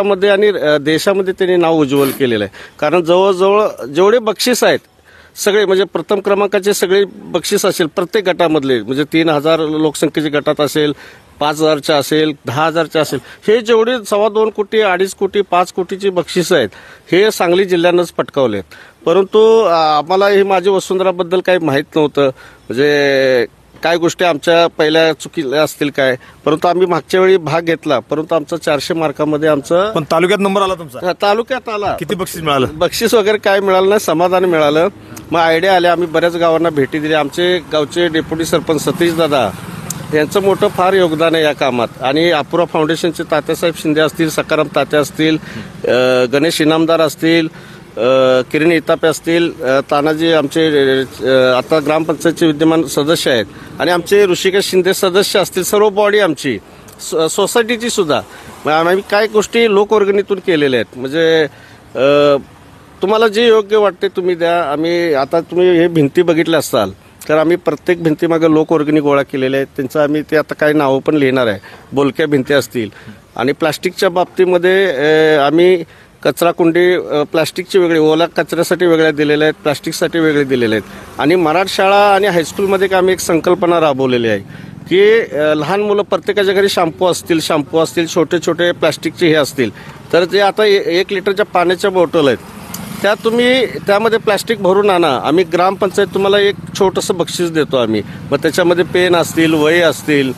मध्ये आणि देशामध्ये त्यांनी नाव उज्ज्वल केलेलं आहे। कारण जवळजवळ जेवढे बक्षीस आहेत सगळे म्हणजे प्रथम क्रमांकाचे सगळे बक्षीस असेल प्रत्येक गटामधले, म्हणजे 3000 लोकसंख्येच्या गटात असेल, 5000च्या असेल, 10,000च्या असेल, हे जेवढे 2.25 कोटी, 2.5 कोटी, 5 कोटीची बक्षीस आहेत हे सांगली जिल्ह्यानंच पटकावलेत। परंतु आम्हाला हे माझी वसुंधराबद्दल काही माहीत नव्हतं, म्हणजे काय गोष्टी आमच्या पहिल्या चुकील्या असतील काय, परंतु आम्ही मागच्या वेळी भाग घेतला, परंतु आमचा 400 मार्कामध्ये आमचं पण तालुक्यात नंबर आला तुमचा? तालुक्यात आला। किती बक्षीस मिळालं? बक्षीस वगैरे काय मिळालं नाही, समाधान मिळालं। मग आयडिया आल्या, आम्ही बऱ्याच गावांना भेटी दिली। आमचे गावचे डेप्युटी सरपंच सतीश दादा यांचं मोठं फार योगदान आहे या कामात, आणि अपुरा फाउंडेशनचे तात्यासाहेब शिंदे असतील, सकाराम तात्या असतील, गणेश इनामदार असतील, किरण इतापे असतील, तानाजी आमचे आता ग्रामपंचायतचे विद्यमान सदस्य आहेत, आणि आमचे ऋषिकेश शिंदे सदस्य असतील, सर्व बॉडी आमची सोसायटीची सुद्धा आम्ही काय गोष्टी लोकवर्गणीतून केलेल्या आहेत। म्हणजे तुम्हाला जे योग्य वाटते तुम्ही द्या। आम्ही आता तुम्ही हे भिंती बघितल्या असाल तर आम्ही प्रत्येक भिंतीमागे लोकवर्गणी गोळा केलेल्या आहेत, त्यांचं आम्ही ते आता काही नावं पण लिहिणार आहे, बोलक्या भिंती असतील। आणि प्लास्टिकच्या बाबतीमध्ये आम्ही कचरा कुंडी प्लास्टिकची वेगळी, ओला कचऱ्यासाठी वेगळ्या दिलेल्या आहेत, प्लास्टिकसाठी वेगळे दिलेले आहेत। आणि मराठी शाळा आणि हायस्कूलमध्ये आम्ही एक संकल्पना राबवलेली आहे की लहान मुलं प्रत्येकाच्या घरी शॅम्पू असतील, छोटे छोटे प्लास्टिकचे हे असतील, तर जे आता 1 लिटरच्या पाण्याच्या बॉटल आहेत त्या तुम्ही त्यामध्ये प्लास्टिक भरून आणा, आम्ही ग्रामपंचायत तुम्हाला एक छोटंसं बक्षीस देतो आम्ही। मग त्याच्यामध्ये पेन असतील, वही असतील,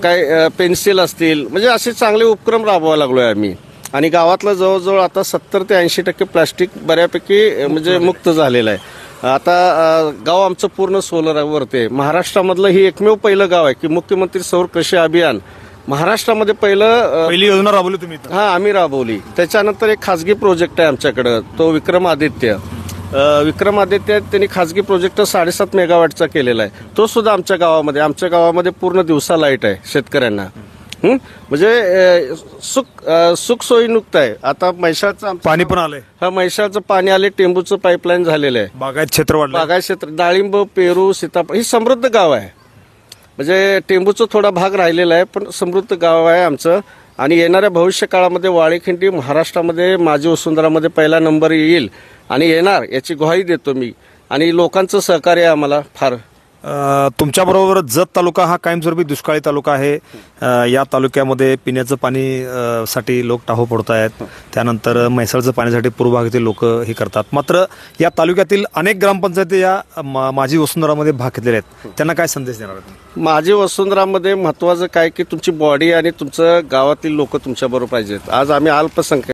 काय पेन्सिल असतील, म्हणजे असे चांगले उपक्रम राबवायला लागलोय आम्ही। आणि गावातलं जवळजवळ आता 70 ते 80% प्लास्टिक बऱ्यापैकी म्हणजे मुक्त झालेलं आहे। आता गाव आमचं पूर्ण सोलरवरती आहे। महाराष्ट्रामधलं ही एकमेव पहिलं गाव आहे की मुख्यमंत्री सौर कृषी अभियान महाराष्ट्रामध्ये पहिली योजना राबवली तुम्ही? हा, आम्ही राबवली। त्याच्यानंतर एक खासगी प्रोजेक्ट आहे आमच्याकडं, तो विक्रमादित्य त्यांनी खासगी प्रोजेक्ट 7.5 मेगावॅटचा केलेला आहे, तो सुद्धा आमच्या गावामध्ये पूर्ण दिवसा लाईट आहे शेतकऱ्यांना। म्हणजे सुख सोयीनुक्त आहे। आता म्हैसाळचं पाणी पण आलंय? हा, म्हैसाळचं पाणी आले, टेंबूचं पाईपलाईन झालेलं आहे, बागायत क्षेत्र वाढलं, बागायत क्षेत्र, डाळिंब, पेरू, सीताफळ, ही समृद्ध गाव आहे। म्हणजे टेंबूचा थोडा भाग राहिलेला आहे, पण समृद्ध गाव आहे आमचं। आणि येणाऱ्या भविष्य काळामध्ये वाळीखिंडी महाराष्ट्रामध्ये माझी वसुंधरामध्ये पहिला नंबर येईल आणि येणार याची ग्वाही देतो मी। आणि लोकांचं सहकार्य आम्हाला फार। तुमच्याबरोबर जत तालुका हा कायमस्वरूपी दुष्काळी तालुका आहे। या तालुक्यामध्ये पिण्याचं पाणी साठी लोक टाहो पडत आहेत, त्यानंतर म्हैसाळचं पाण्यासाठी पूर्व भागातील लोक हे करतात। मात्र या तालुक्यातील अनेक ग्रामपंचायती या माझी वसुंधरामध्ये भाग घेतलेले आहेत, त्यांना काय संदेश देणार आहेत? माझी वसुंधरामध्ये महत्वाचं काय की तुमची बॉडी आणि तुमचं गावातील लोक तुमच्याबरोबर पाहिजेत। आज आम्ही अल्पसंख्याक